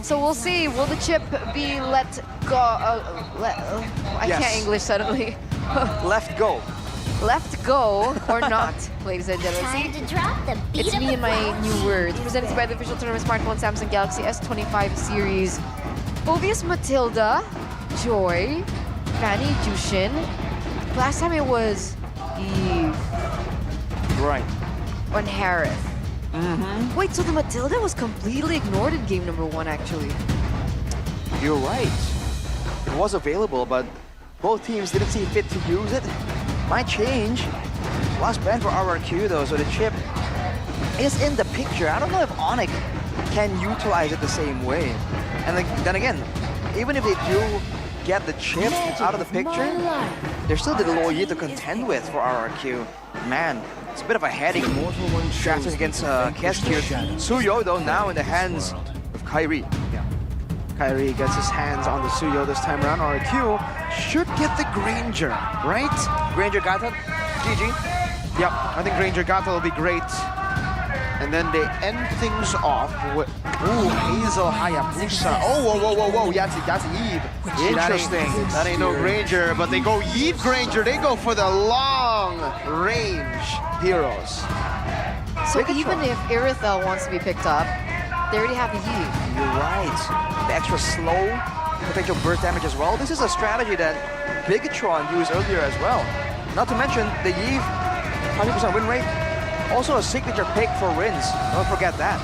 So we'll see. Will the chip be let go? I Yes. can't English suddenly. Left go. Left go or not, ladies and gentlemen. Time to drop the beat It's of me the and my clock. new words. Presented by the official tournament smartphone Samsung Galaxy S25 series. Obvious Matilda, Joy, Fanny Jushin. Last time it was Eve Right. on Harith. Wait, so the Matilda was completely ignored in game number 1 actually. You're right. It was available, but both teams didn't see fit to use it. Might change. Last ban for RRQ though, so the chip is in the picture. I don't know if ONIC can utilize it the same way. And then again, even if they do get the chip out of the picture, there's still the Loyi to contend with for RRQ. Man, it's a bit of a headache drafting against Kes here. Suyo though now in the hands of Kyrie. Kyrie gets his hands on the Suyo this time around. RRQ should get the Granger, right? Granger got it. GG. Yep, I think Granger Gata will be great. And then they end things off with, ooh, Hazel Hayabusa. Oh, whoa, whoa, whoa, whoa, that's Eve. Interesting. That ain't no Granger, but they go Eve Granger. They go for the long range heroes. So even if Irithel wants to be picked up, they already have the Eve. You're right. The extra slow potential burst damage as well. This is a strategy that Bigatron used earlier as well. Not to mention the Eve 100% win rate. Also a signature pick for Rins. Don't forget that.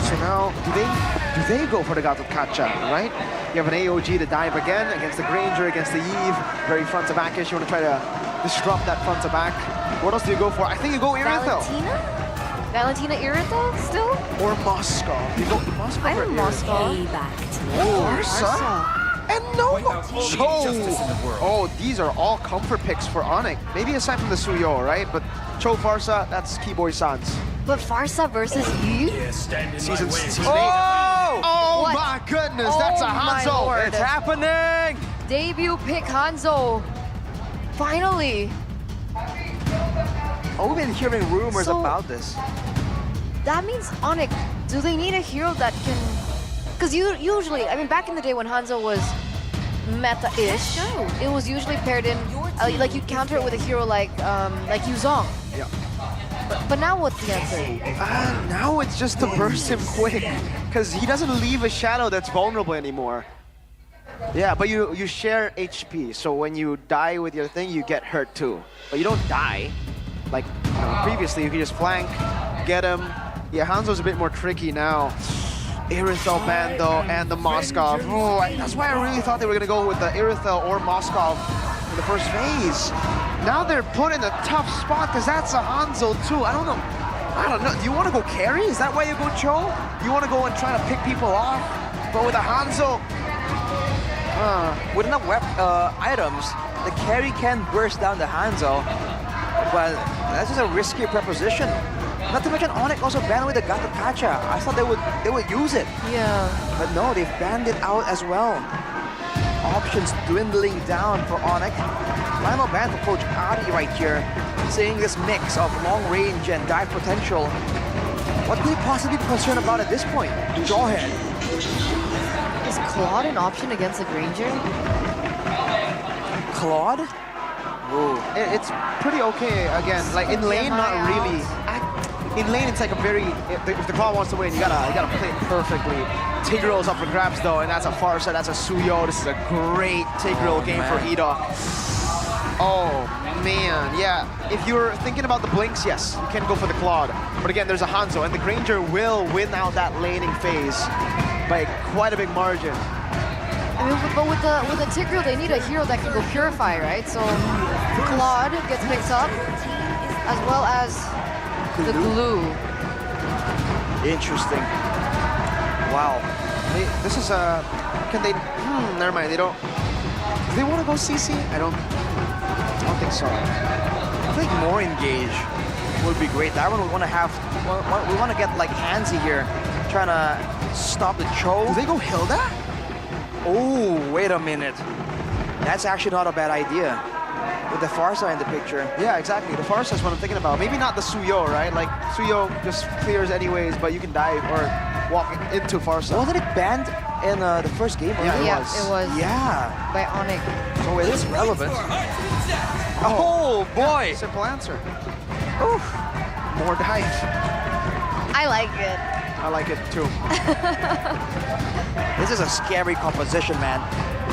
So now, do they go for the Gato Kacha, right? You have an AOG to dive again against the Granger, against the Eve. Very front to back-ish. You want to try to disrupt that front to back. What else do you go for? I think you go Irithel. Valentina Irithel still? Or Moscow. You go Moscow I or am Irithel? Moscow. Ursa? And Nova. Oh, these are all comfort picks for ONIC. Maybe aside from the Suyo, right? But Cho Farsa, that's Keyboy Sans. But Farsa versus Eve? Season 8. Oh! Oh What? my goodness, Oh that's a my Hanzo. lord. It's happening! Debut pick Hanzo. Finally. Oh, we've been hearing rumors So- about this. That means ONIC, do they need a hero that can... Because usually, I mean, back in the day when Hanzo was meta-ish, it was usually paired in, like you counter it with a hero like Yuzong. Yeah. But now what's the answer? Now it's just to burst him quick, because he doesn't leave a shadow that's vulnerable anymore. Yeah, but you share HP, so when you die with your thing, you get hurt too. But you don't die. Like previously, you could just flank, get him. Yeah, Hanzo's a bit more tricky now. Irithel ban though, and the Moskov. Oh, that's why I really thought they were gonna go with the Irithel or Moskov in the first phase. Now they're put in a tough spot because that's a Hanzo too. I don't know. Do you want to go carry? Is that why you go Cho? You want to go and try to pick people off? But with a Hanzo, With enough items, the carry can burst down the Hanzo, but that's just a risky proposition. Not to mention ONIC also banned with the Gato Kacha. I thought they would use it. Yeah. But no, they've banned it out as well. Options dwindling down for ONIC. Final ban for Coach Adi right here, seeing this mix of long range and dive potential. What could he possibly be concerned about at this point? Jawhead. Is Claude an option against the Granger? Claude? Ooh. it's pretty okay again. Like in lane, not really. In lane, it's like a very. If the Claw wants to win, you gotta play it perfectly. Tigreal's up for grabs though, and that's a Farsa, that's a Suyo. This is a great Tigreal game for Hedok. Oh man, yeah. If you're thinking about the blinks, yes, you can go for the Claude. But again, there's a Hanzo, and the Granger will win out that laning phase by quite a big margin. I mean, but with the Tigreal, they need a hero that can go Purify, right? So Claude gets picked up, as well as the Glue. Interesting. Wow. This is a. Can they? Never mind. They don't. Do they want to go CC? I don't think so. I think more engage would be great. That one we want to have. We want to get like handsy here, trying to stop the Cho. Do they go Hilda? Oh, wait a minute. That's actually not a bad idea. With the Farsa in the picture. Yeah, exactly. The Farsa is what I'm thinking about. Maybe not the Suyo, right? Like, Suyo just clears anyways, but you can dive or walk into Farsa. Wasn't it banned in the first game? Yeah, Yeah, was. it was Yeah. by ONIC. So it is relevant. Oh boy! Simple answer. Oof. More dive. I like it. I like it too. This is a scary composition, man.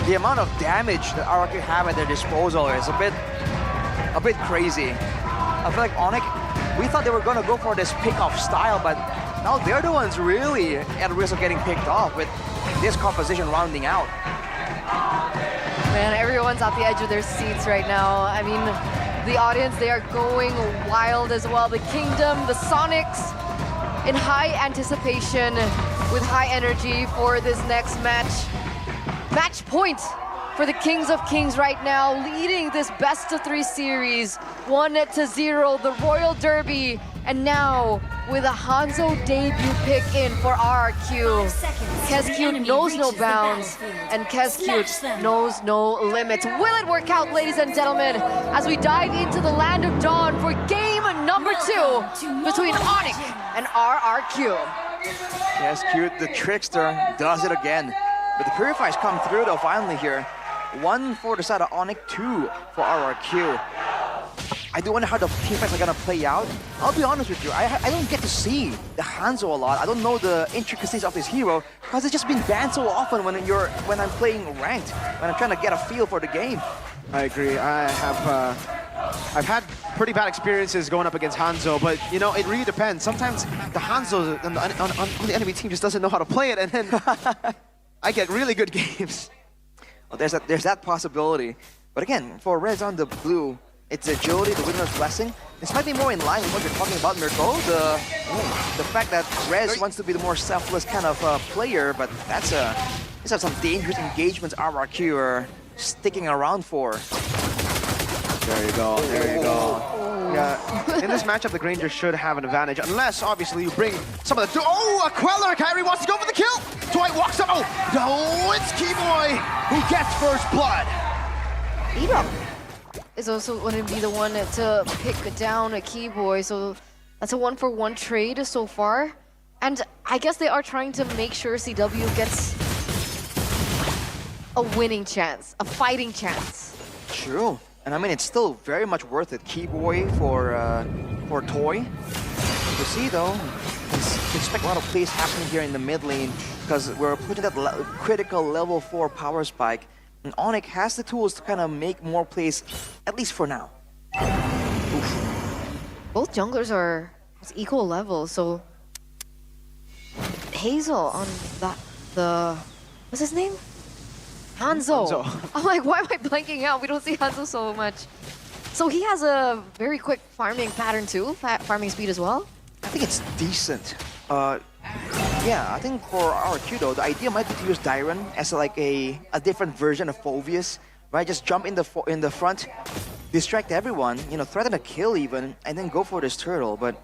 The amount of damage that RRQ have at their disposal is a bit crazy. I feel like ONIC, we thought they were gonna go for this pick-off style, but now they're the ones really at risk of getting picked off with this composition rounding out. Man, everyone's at the edge of their seats right now. I mean, the audience, they are going wild as well. The Kingdom, the Sonics, in high anticipation, with high energy for this next match. Match point for the Kings of Kings right now, leading this best-of-3 series, 1-0, the Royal Derby, and now with a Hanzo debut pick in for RRQ. Kescute knows no bounds, and Kescute knows no limits. Will it work out, ladies and gentlemen, as we dive into the Land of Dawn for game number 2 between ONIC and RRQ? Kescute, the trickster, does it again. But the Purifiers come through though finally here. 1 for the side of ONIC, 2 for RRQ. I do wonder how the teamfights are gonna play out. I'll be honest with you, I don't get to see the Hanzo a lot. I don't know the intricacies of this hero because it's just been banned so often when I'm playing ranked, when I'm trying to get a feel for the game. I agree. I've had pretty bad experiences going up against Hanzo, but you know, it really depends. Sometimes the Hanzo on the enemy team just doesn't know how to play it, and then I get really good games. Well, there's that possibility. But again, for Reds on the blue, it's agility, the winner's blessing. This might be more in line with what you're talking about, Mirko. The fact that Rez wants to be the more selfless kind of player, but these are some dangerous engagements RRQ are sticking around for. There you go, there you go. Yeah, in this matchup, the Granger should have an advantage, unless, obviously, you bring some of the... Oh, a Queller! Kyrie wants to go for the kill! Dwight walks up. Oh, it's Keyboy who gets first blood. Edom is also going to be the one to pick down a Keyboy, so that's a 1-for-1 trade so far. And I guess they are trying to make sure CW gets a winning chance, a fighting chance. True. And I mean, it's still very much worth it. Keyboy for Toy. You see though, you expect a lot of plays happening here in the mid lane because we're putting that critical level 4 power spike. And ONIC has the tools to kind of make more plays, at least for now. Oof. Both junglers are at equal level, so Hazel on the what's his name? Hanzo. I'm like, why am I blanking out? We don't see Hanzo so much. So he has a very quick farming pattern too, farming speed as well. I think it's decent. Yeah, I think for RRQ though, the idea might be to use Dyron as like a different version of Phoveus, right? Just jump in the front, distract everyone, you know, threaten a kill even, and then go for this turtle. But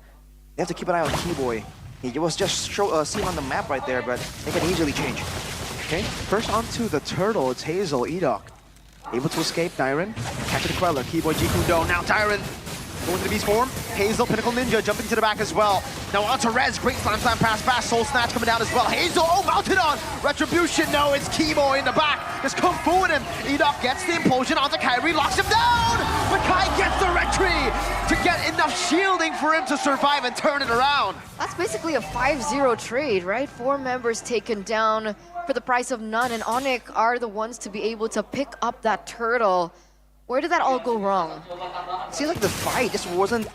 they have to keep an eye on Keyboy. He was just seen on the map right there, but they can easily change. Okay, first onto the turtle, it's Hazel, Edok. Able to escape, Dyron. Catch the Queller, Keyboy, Jikudo, now Dyron. Going to the beast form. Hazel, Pinnacle Ninja, jumping to the back as well. Now onto Rez, great slam pass, fast Soul Snatch coming down as well. Hazel, oh, mounted on! Retribution, no, it's Keyboy in the back. Just Kung Fu in him. Edok gets the implosion onto Kyrie, locks him down! But Kai gets the retry to get enough shielding for him to survive and turn it around. That's basically a 5-0 trade, right? 4 members taken down for the price of none, and ONIC are the ones to be able to pick up that turtle. Where did that all go wrong? Seems like the fight just wasn't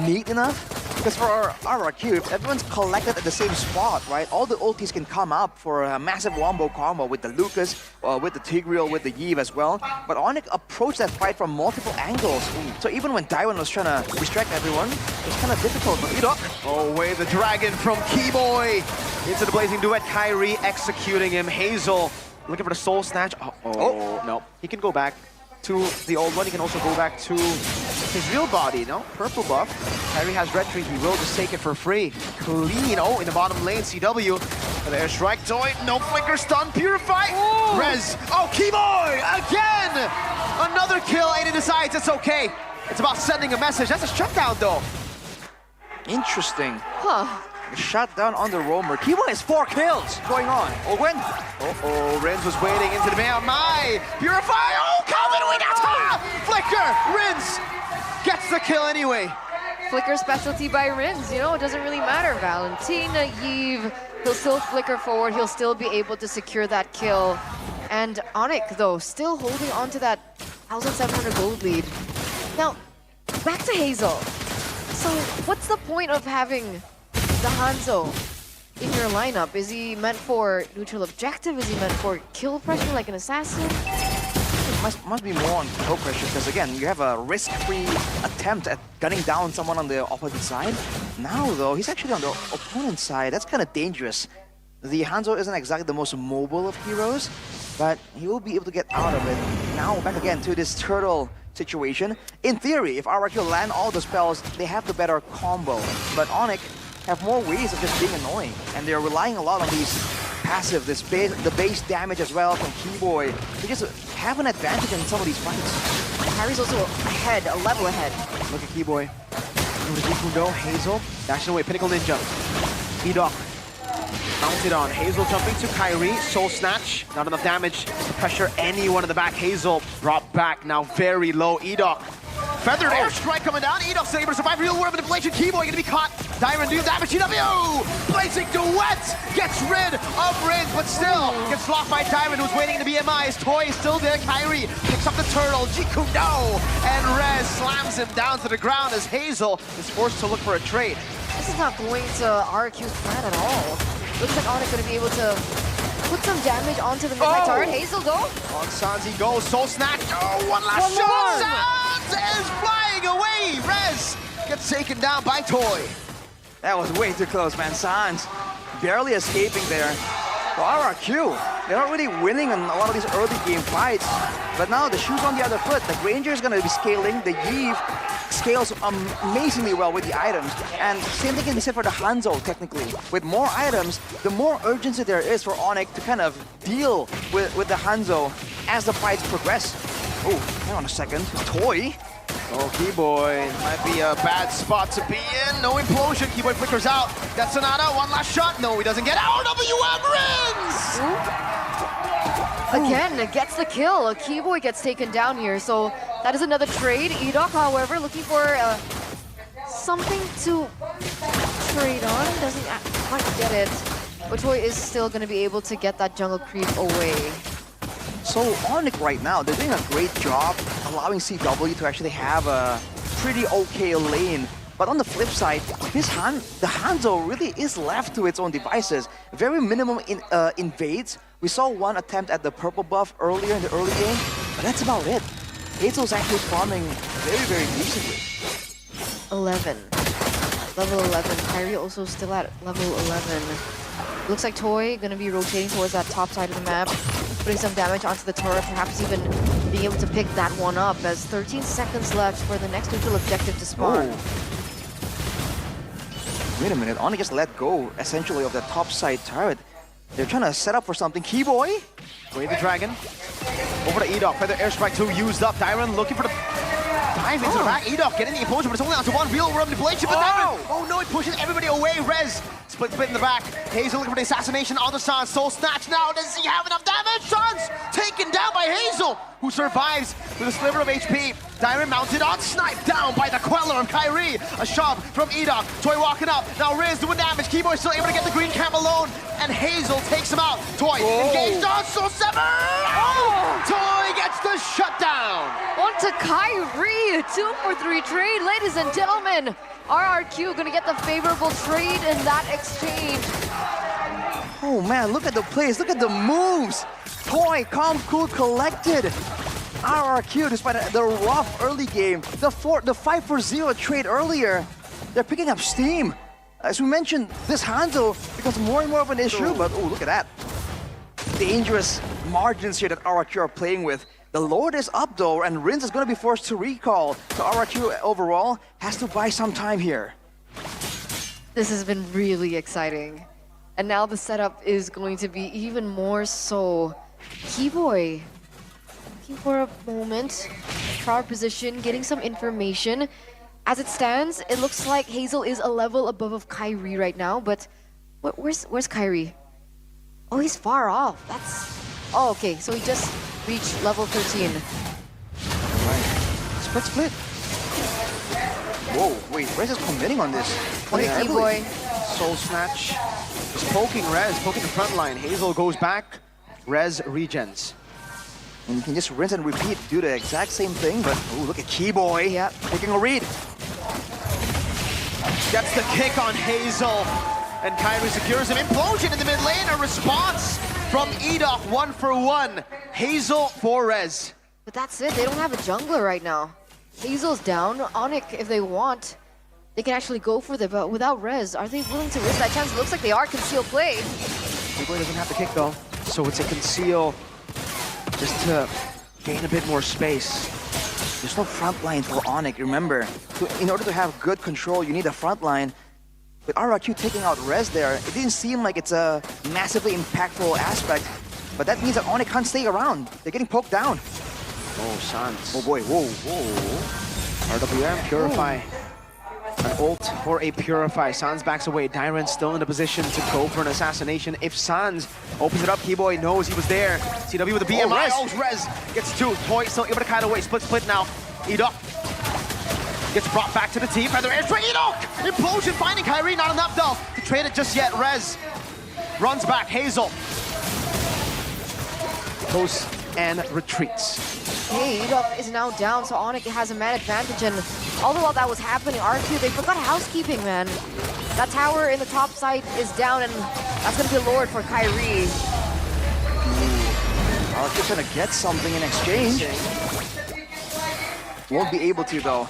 neat enough. Because for our RRQ, if everyone's collected at the same spot, right? All the ultis can come up for a massive wombo combo with the Lucas, with the Tigreal, with the Yve as well. But ONIC approached that fight from multiple angles. So even when Daiwan was trying to distract everyone, it was kind of difficult. But Edok, oh, way the dragon from Keyboy into the blazing duet. Kyrie executing him. Hazel looking for the soul snatch. Oh, no. He can go back to the old one. He can also go back to his real body, no? Purple buff. Kyrie has retreat. He will just take it for free. Clean. Oh, in the bottom lane, CW The airstrike, Toy, no flicker, stun, purify. Ooh. Rez, oh, Keyboy, again! Another kill, Aiden decides it's okay. It's about sending a message. That's a shutdown though. Interesting. Huh. Shutdown on the roamer. Keyboy has 4 kills going on. Ogwen. Oh, Rins was waiting into the man. My purify, oh, Calvin Winata! Flicker, Rins gets the kill anyway. Flicker specialty by Rins, you know, it doesn't really matter. Valentina, Yves, he'll still flicker forward, he'll still be able to secure that kill. And ONIC, though, still holding on to that 1,700 gold lead. Now, back to Hazel. So, what's the point of having the Hanzo in your lineup? Is he meant for neutral objective? Is he meant for kill pressure like an assassin? Must be more on kill pressure, because again, you have a risk-free attempt at gunning down someone on the opposite side. Now though, he's actually on the opponent's side. That's kind of dangerous. The Hanzo isn't exactly the most mobile of heroes, but he will be able to get out of it. Now back again to this turtle situation. In theory, if RRQ land all the spells, they have the better combo. But ONIC have more ways of just being annoying, and they're relying a lot on these passive, the base damage as well from Keyboy to just have an advantage in some of these fights. Harry's also ahead, a level ahead. Look at Keyboy. No, Hazel, dashing away, Pinnacle Ninja. Edok, mounted on. Hazel jumping to Kyrie, Soul Snatch, not enough damage to pressure anyone in the back. Hazel brought back, now very low. Edok, feathered airstrike coming down. Edok able to survive, real world manipulation. Keyboy gonna be caught. Dyron do damage, GW! Blazing Duet gets rid of Rin, but still gets blocked by Dyron, who's waiting in the BMI. His toy is still there. Kyrie picks up the turtle. Jiku no! And Rez slams him down to the ground as Hazel is forced to look for a trade. This is not going to RRQ's plan at all. Looks like ONIC going to be able to put some damage onto the midnight turret. Hazel, go! On Sans he goes, Soul Snatch. Oh, one last shot! Sans is flying away! Rez gets taken down by Toy. That was way too close, man. Sans barely escaping there. For RRQ, they're not really winning in a lot of these early game fights. But now the shoe's on the other foot. The Granger is going to be scaling. The Yves scales amazingly well with the items. And same thing can be said for the Hanzo, technically. With more items, the more urgency there is for ONIC to kind of deal with the Hanzo as the fights progress. Oh, hang on a second. Toy. Oh, Keyboy might be a bad spot to be in. No implosion. Keyboy flickers out. That's Sonata. One last shot. No, he doesn't get out. WM Rins! Again, it gets the kill. Keyboy gets taken down here, so that is another trade. Edok, however, looking for something to trade on. Doesn't quite get it. But Toy is still going to be able to get that jungle creep away. So ONIC right now, they're doing a great job allowing CW to actually have a pretty okay lane. But on the flip side, the Hanzo really is left to its own devices. Very minimum invades. We saw one attempt at the purple buff earlier in the early game, but that's about it. Hazel's actually farming very, very decently. 11. Level 11. Kyrie also still at level 11. Looks like Toy gonna be rotating towards that top side of the map, putting some damage onto the turret, perhaps even being able to pick that one up as 13 seconds left for the next neutral objective to spawn. Oh. Wait a minute, ONIC just let go, essentially, of the top side turret. They're trying to set up for something. Keyboy? Wave the dragon. Over to Edok. Feather airstrike 2 used up. Dyron looking for the dive into the back. Edok getting the implosion, but it's only onto one real world manipulation. But Dyron, oh no, he pushes everybody away. Rez split in the back. Hazel looking for the assassination on the Sans. Soul Snatch now. Does he have enough damage? Sans taken down by Hazel, who survives with a sliver of HP. Dyron mounted on, sniped down by the Queller of Kyrie. A shove from Edok. Toy walking up. Now Riz doing damage. Keyboy still able to get the green cam alone. And Hazel takes him out. Toy engaged on Soul 7. Oh! Toy gets the shutdown. On to Kyrie. 2 for 3 trade. Ladies and gentlemen, RRQ gonna get the favorable trade in that exchange. Oh man, look at the plays, look at the moves. Toy, calm, cool, collected. RRQ, despite the rough early game, the 5-for-0 trade earlier, they're picking up steam. As we mentioned, this Hanzo becomes more and more of an issue, but oh, look at that. Dangerous margins here that RRQ are playing with. The Lord is up though, and Rins is going to be forced to recall. So RRQ overall has to buy some time here. This has been really exciting. And now the setup is going to be even more so. Keyboy, looking for a moment, power position, getting some information. As it stands, it looks like Hazel is a level above of Kyrie right now, but where's Kyrie? Oh, he's far off. Oh, okay, so he just reached level 13. Right. Split. Whoa, wait, Rez is committing on this. Keyboy. Soul Snatch. Just poking Rez, poking the front line. Hazel goes back. Rez regens. And you can just rinse and repeat, do the exact same thing, but ooh, look at Keyboy. Yep. Taking a read. Gets the kick on Hazel. And Kyrie secures him. Implosion in the mid lane. A response from Edok, 1-for-1. Hazel for Rez. But that's it, they don't have a jungler right now. Hazel's down. ONIC, if they want, they can actually go for it, but without Rez, are they willing to risk that chance? It looks like they are. Conceal play. Keyboy doesn't have the kick though, so it's a conceal just to gain a bit more space. There's no front line for ONIC, remember. In order to have good control, you need a front line. With RRQ taking out Rez there, it didn't seem like it's a massively impactful aspect, but that means that ONIC can't stay around. They're getting poked down. Oh, Sans. Oh boy, whoa. RWM, Purify. An ult for a Purify. Sans backs away. Dyron still in a position to go for an assassination. If Sans opens it up, Keyboy knows he was there. CW with the BMI. Rez. Rez gets two. Toy still able to kite away. Split now. Edok gets brought back to the team. Feather airstrike. Edok! Implosion finding Kyrie. Not enough though to trade it just yet. Rez runs back. Hazel goes and retreats. Hey, Edok is now down, so ONIC has a man advantage, and all the while that was happening, RRQ, they forgot housekeeping, man. That tower in the top side is down, and that's gonna be lowered for Kyrie. RRQ's gonna get something in exchange. Won't be able to though.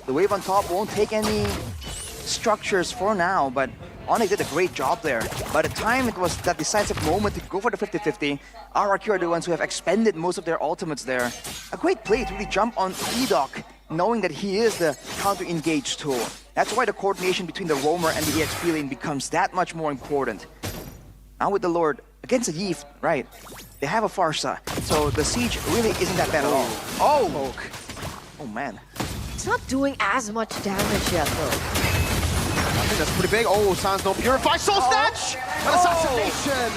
The wave on top won't take any structures for now, but ONIC did a great job there. By the time it was that decisive moment to go for the 50-50, RRQ are the ones who have expended most of their ultimates there. A great play to really jump on Edok, knowing that he is the counter-engage tool. That's why the coordination between the roamer and the EXP lane becomes that much more important. Now with the Lord, against the Yeef, right, they have a Farsa, so the siege really isn't that bad at all. Oh! Oh man. It's not doing as much damage yet, though. I think that's pretty big. Oh, Sans no Purify. Soul Snatch! An assassination!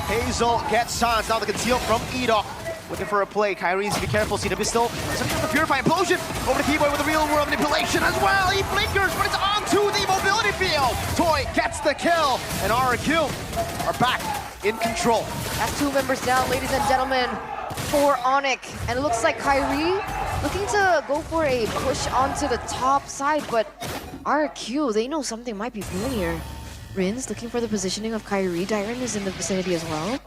Hazel gets Sans. Now the conceal from Edok. Looking for a play. Kyrie needs to be careful. CW still. Sometimes the Purify implosion. Over to Keyboy with the real world manipulation as well. He blinkers, but it's onto the mobility field. Toy gets the kill. And RRQ are back in control. That's two members down, ladies and gentlemen, for ONIC. And it looks like Kyrie looking to go for a push onto the top side, but RRQ, they know something might be brewing here. Rin's looking for the positioning of Kyrie. Dyron is in the vicinity as well.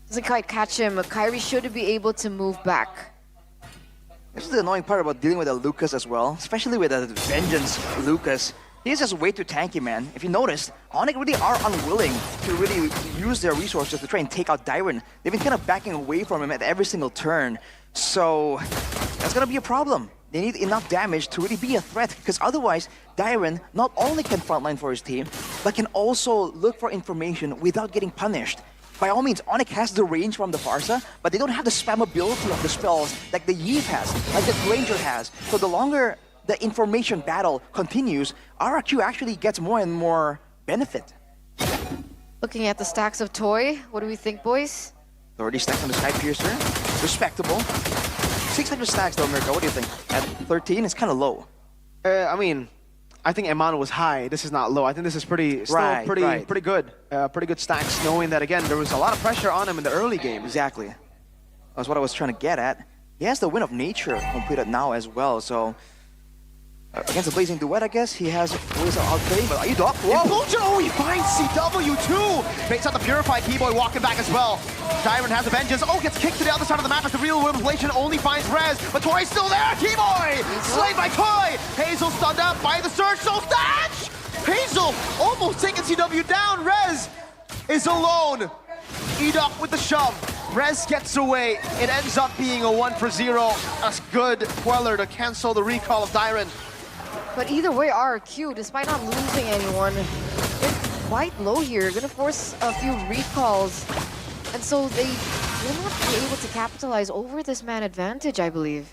Doesn't quite catch him. Kyrie should be able to move back. This is the annoying part about dealing with a Lucas as well, especially with a Vengeance Lucas. He's just way too tanky, man. If you noticed, ONIC really are unwilling to really use their resources to try and take out Dyron. They've been kind of backing away from him at every single turn. So that's gonna be a problem. They need enough damage to really be a threat, because otherwise, Dyron not only can frontline for his team, but can also look for information without getting punished. By all means, ONIC has the range from the Farsa, but they don't have the spammability of the spells like the Yeef has, like the Granger has. So the longer the information battle continues, RRQ actually gets more and more benefit. Looking at the stacks of Toy, what do we think, boys? 30 stacks on the Sky Piercer, respectable. 600 stacks though, Mirka, what do you think? At 13, it's kind of low. I mean, I think Emano was high. This is not low. I think this is pretty good. Pretty good stacks, knowing that, again, there was a lot of pressure on him in the early game. Exactly. That's what I was trying to get at. He has the Wind of Nature completed now as well, so against the Blazing Duet, I guess, he has ways of outplaying, but are you Doc? Implosion! Oh, he finds CW too! Fakes out the Purify. Keyboy walking back as well. Dyron has a Vengeance. Oh, gets kicked to the other side of the map as the real world manipulation only finds Rez, but Toy's still there! Keyboy! Slayed by Toy! Hazel stunned up by the Surge, so Snatch! Hazel almost taking CW down. Rez is alone. Edok with the shove. Rez gets away. It ends up being a 1-for-0. That's good Queller to cancel the recall of Dyron. But either way, RRQ, despite not losing anyone, quite low here. Gonna force a few recalls. And so they will not be able to capitalize over this man advantage, I believe.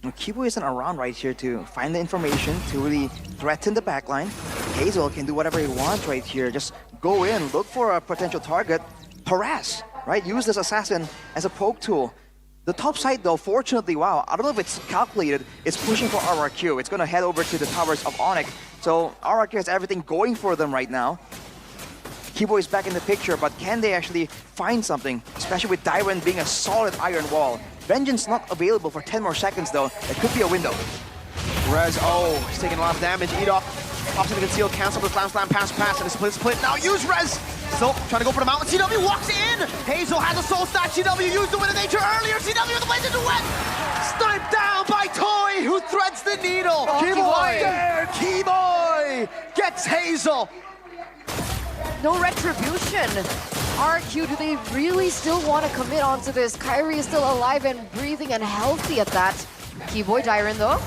Kibo isn't around right here to find the information, to really threaten the backline. Hazel can do whatever he wants right here. Just go in, look for a potential target, harass, right? Use this assassin as a poke tool. The top side though, fortunately, wow, I don't know if it's calculated, it's pushing for RRQ. It's gonna head over to the towers of ONIC. So RRQ has everything going for them right now. Kibo is back in the picture, but can they actually find something? Especially with Dairen being a solid iron wall. Vengeance not available for 10 more seconds though. It could be a window. Rez, oh, he's taking a lot of damage. Edoff pops in the conceal, cancel the slam, pass, and a split. Now use Rez. Still trying to go for the mountain. CW walks in. Hazel has a soul stack. CW used the Wind of Nature earlier. CW with the blade into wet. Sniped down by Toy, who threads the needle. Oh, Keyboy there. Keyboy gets Hazel. No retribution. RRQ, do they really still want to commit onto this? Kyrie is still alive and breathing and healthy at that. Keyboy Dairen though.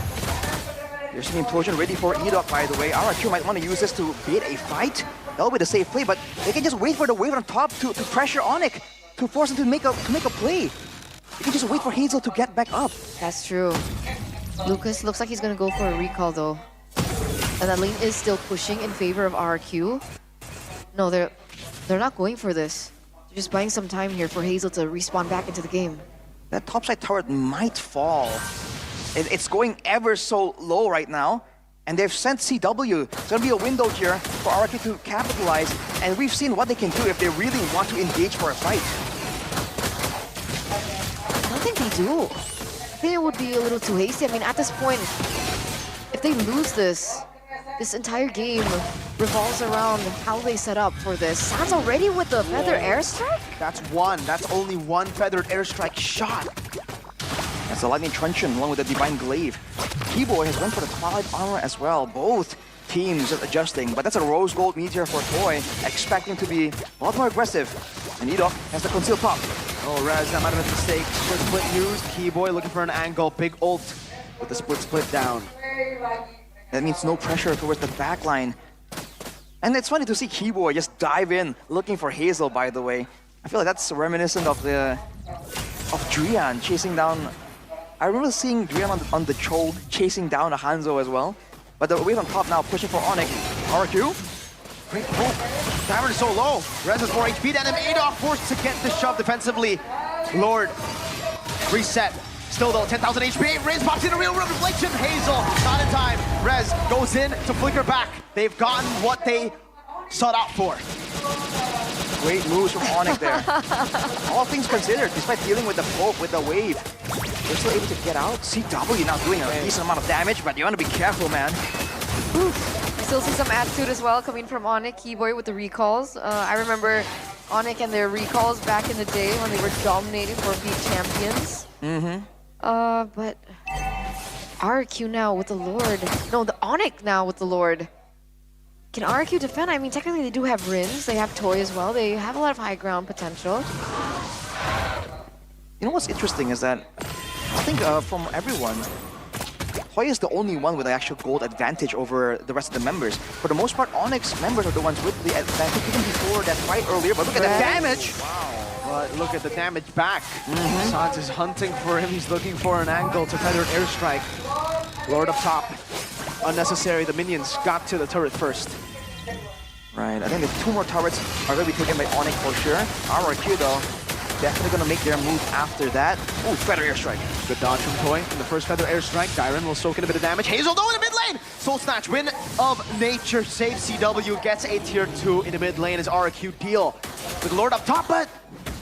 There's an implosion ready for Edoc, by the way. RRQ might want to use this to bait a fight. That'll be the safe play, but they can just wait for the wave on top to pressure ONIC, to force him to make a play. They can just wait for Hazel to get back up. That's true. Lucas looks like he's gonna go for a recall though. And that lane is still pushing in favor of RRQ. No, they're not going for this. They're just buying some time here for Hazel to respawn back into the game. That topside turret might fall. It's going ever so low right now. And they've sent CW. It's gonna be a window here for RRQ to capitalize. And we've seen what they can do if they really want to engage for a fight. I don't think they do. I think it would be a little too hasty. I mean, at this point, if they lose this entire game revolves around how they set up for this. Sans already with the Feather Airstrike? That's one. That's only one Feathered Airstrike shot. That's the Lightning Truncheon along with the Divine Glaive. Keyboy has went for the Twilight Armor as well. Both teams just adjusting, but that's a Rose Gold Meteor for Toy, expecting to be a lot more aggressive. And Edoc has the Conceal Pop. Oh, Raz, that might have been a mistake. Split used. Keyboy looking for an angle. Big ult with the split down. That means no pressure towards the backline. And it's funny to see Keyboy just dive in, looking for Hazel, by the way. I feel like that's reminiscent of Drian chasing down... I remember seeing Drian on the Chol chasing down a Hanzo as well. But the wave on top now pushing for ONIC. RRQ. Great pull. Dairen is so low. Rez has more HP than him. Edoff forced to get the shove defensively. Lord. Reset. Still though, 10,000 HP. Riz pops in a real reflection. Hazel, not in time. Rez goes in to flicker back. They've gotten what they sought out for. Great moves from ONIC there. All things considered, despite dealing with the poke, with the wave, they're still able to get out. CW now doing a decent amount of damage, but you want to be careful, man. I still see some attitude as well coming from ONIC. Keyboy with the recalls. I remember ONIC and their recalls back in the day when they were dominating for being champions. But RRQ now with the Lord. No, the ONIC now with the Lord. Can RRQ defend? I mean, technically they do have Rins. They have Toy as well. They have a lot of high ground potential. You know what's interesting is that I think from everyone, Toy is the only one with the actual gold advantage over the rest of the members. For the most part, ONIC's members are the ones with the advantage even before that fight earlier. But look at the damage! Wow. But look at the damage back. Sans is hunting for him. He's looking for an angle to Feathered Airstrike. Lord up top. Unnecessary. The minions got to the turret first. Right, I think the two more turrets are going to be taken by ONIC for sure. RRQ though, definitely going to make their move after that. Ooh, Feather Airstrike. Good dodge from Toy from the first Feather Airstrike. Dairen will soak in a bit of damage. Hazel though in the mid lane! Soul Snatch, Win of Nature saves CW, gets a tier 2 in the mid lane as RRQ deal with Lord up top, but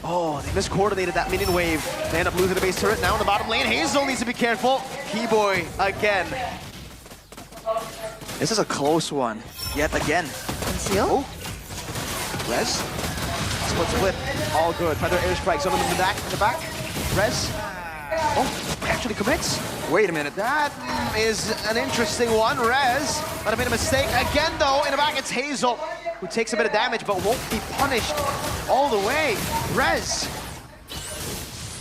oh, they miscoordinated that minion wave. They end up losing the base turret. Now in the bottom lane, Hazel needs to be careful. Keyboy again. This is a close one, yet again. Conceal? Oh, Rez. Split. All good. Feather Airstrike, zone in the back. Rez. Oh, actually commits. Wait a minute. That is an interesting one. Rez might have made a mistake. Again, though, in the back, it's Hazel, who takes a bit of damage, but won't be punished all the way. Rez.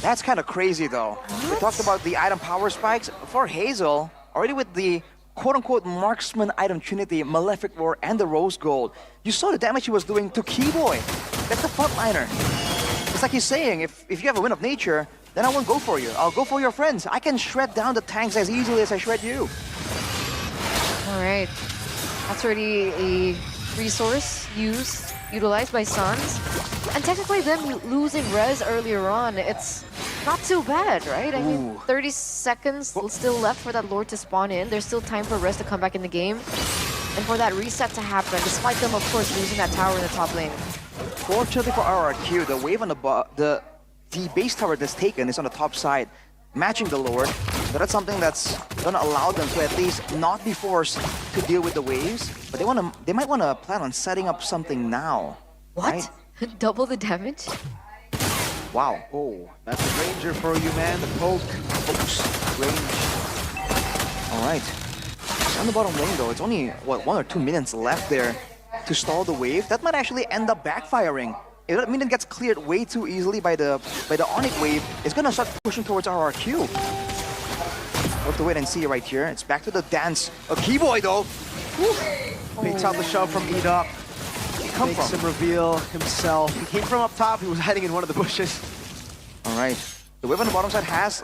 That's kind of crazy, though. We talked about the item power spikes. For Hazel, already with the quote-unquote marksman item trinity, Malefic Roar, and the Rose Gold. You saw the damage he was doing to Keyboy. That's the frontliner. It's like he's saying, if you have a win of nature, then I won't go for you. I'll go for your friends. I can shred down the tanks as easily as I shred you. All right. That's already a resource utilized by Suns. And technically them losing res earlier on, it's not too bad, right? I mean, 30 seconds still left for that Lord to spawn in. There's still time for res to come back in the game. And for that reset to happen, despite them, of course, losing that tower in the top lane. Fortunately for RRQ, the wave on the base tower that's taken is on the top side, matching the Lord. So that's something that's gonna allow them to at least not be forced to deal with the waves. But they might wanna plan on setting up something now. What? Right? Double the damage? Wow. Oh, that's a ranger for you, man. The poke. Oops. Range. All right. On the bottom lane, though, it's only, what, 1 or 2 minutes left there to stall the wave. That might actually end up backfiring. If that minute gets cleared way too easily by the ONIC wave, it's gonna start pushing towards RRQ. We'll have to wait and see right here. It's back to the dance. A Keyboy, though. Takes out the shove from Edok. Makes him reveal himself. He came from up top. He was hiding in one of the bushes. All right. The wave on the bottom side has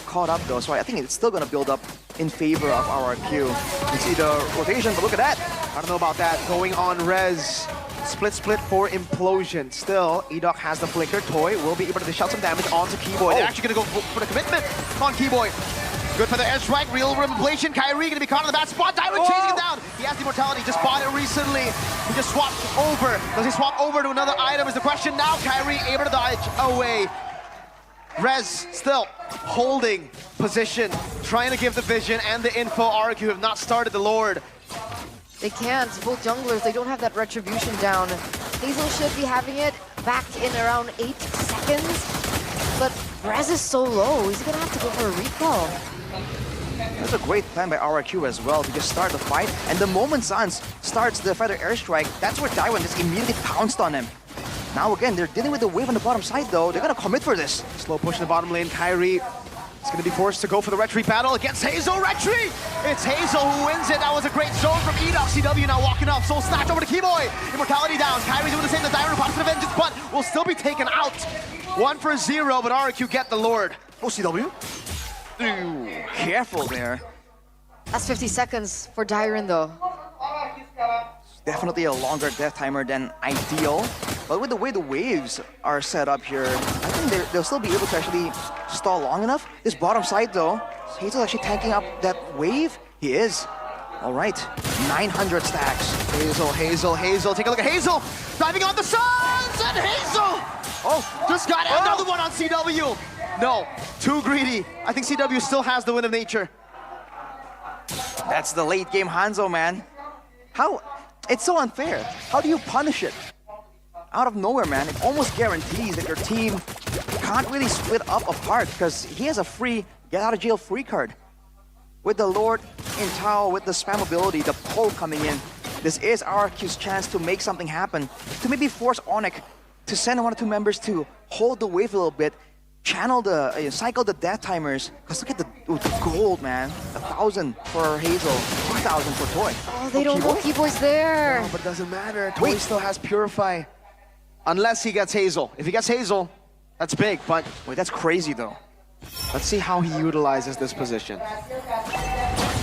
caught up, though, so I think it's still going to build up in favor of RRQ. You can see the rotation, but look at that. I don't know about that. Going on res. Split for Implosion. Still, Edok has the flicker. Toy will be able to dish out some damage onto Keyboy. They're actually going to go for the commitment on Keyboy. Good for the airstrike. Real ablation. Kyrie going to be caught in the bad spot. Direct chasing him down. He has the immortality. Just bought it recently. He just swapped over. Does he swap over to another item is the question. Now Kyrie able to dodge away. Rez still holding position, trying to give the vision and the info. RRQ have not started the Lord. They can't. Both junglers, they don't have that retribution down. Hazel should be having it back in around 8 seconds. But Rez is so low, he's gonna have to go for a recall. That's a great plan by RRQ as well to just start the fight. And the moment Sans starts the Feather Airstrike, that's where Daiwan just immediately pounced on him. Now again, they're dealing with the wave on the bottom side though. They're gonna commit for this. Slow push in the bottom lane. Kyrie is going to be forced to go for the retreat battle against Hazel. Retreat! It's Hazel who wins it. That was a great zone from Edok. CW now walking up. Soul snatch over to Keyboy. Immortality down. Kyrie doing the same. The Dairon pops the vengeance, but will still be taken out. 1-0, but RRQ get the Lord. Oh, CW. Ooh, careful there. That's 50 seconds for Dairon though. Definitely a longer death timer than ideal. But with the way the waves are set up here, I think they'll still be able to actually stall long enough. This bottom side though, Hazel actually tanking up that wave. He is. All right, 900 stacks. Hazel. Take a look at Hazel. Diving on the Suns, and Hazel. Oh, just got another one on CW. No, too greedy. I think CW still has the win of nature. That's the late game Hanzo, man. How? It's so unfair. How do you punish it? Out of nowhere, man. It almost guarantees that your team can't really split up apart because he has a free get out of jail free card. With the Lord in Tao, with the spam ability, the pull coming in, this is RRQ's chance to make something happen, to maybe force ONIC to send 1 or 2 members to hold the wave a little bit, channel the, cycle the death timers. Because look at the gold, man. 1,000 for Hazel, 2,000 for Toy. Oh, they don't know Keyboy's there. No, but it doesn't matter. Toy still has Purify. Unless he gets Hazel. If he gets Hazel, that's big, but Wait, that's crazy though. let's see how he utilizes this position.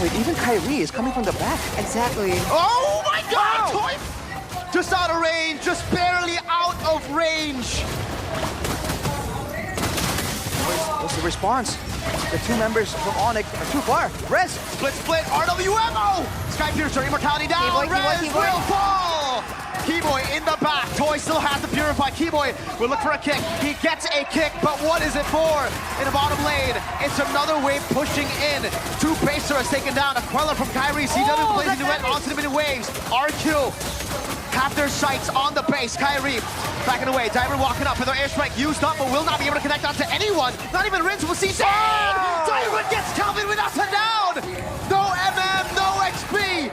Wait, even Kyrie is coming from the back. Exactly. Oh my god! Toy! Just out of range, just barely out of range. What's the response? The 2 members from ONIC are too far. Rez! Split, RWMO! Sky Piercer, immortality down, Keyboy. will fall! Keyboy in the back, Toy still has the Purify. Keyboy will look for a kick, he gets a kick, but what is it for? In the bottom lane, it's another wave pushing in. 2 Pacer has taken down, a Queller from Kyrie, CW blazing duet onto the mid waves. RQ have their sights on the base. Kyrie backing away. Diver walking up with their airstrike used up, but will not be able to connect onto anyone. Not even Rinse will see. Diver gets Calvin without a down. No MM, no XP.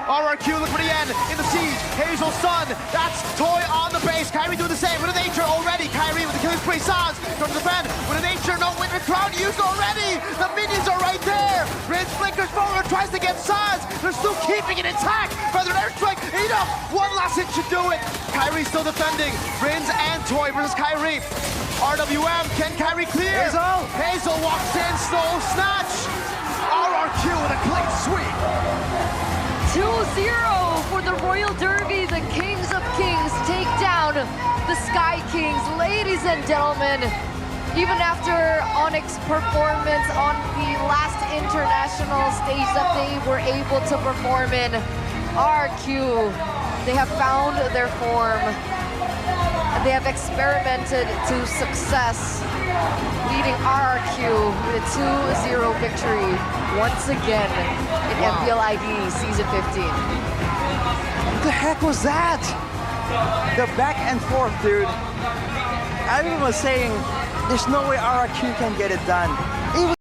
RRQ look for the end in the siege. Hazel Sun. That's Toy on the base. Kyrie doing the same with the nature already. Kyrie with the killing spray Sans from the pen with an nature no winter crown used already. The minions are right there. Rinse flickers forward, tries to get Sans. They're still keeping it intact. Feather airstrike, enough. One last hit should do it. Kyrie still defending. Rinse and Toy versus Kyrie. RWM, can Kyrie clear? Hazel walks in, slow snatch. RRQ with a clean sweep. 2-0 for the Royal Derby. The Kings of Kings take down the Sky Kings. Ladies and gentlemen, even after ONIC's performance on the last international stage that they were able to perform in, RRQ, they have found their form. They have experimented to success, leading RRQ with a 2-0 victory once again in MPL ID Season 15. What the heck was that? The back and forth, dude. Everyone was saying, there's no way RRQ can get it done. It was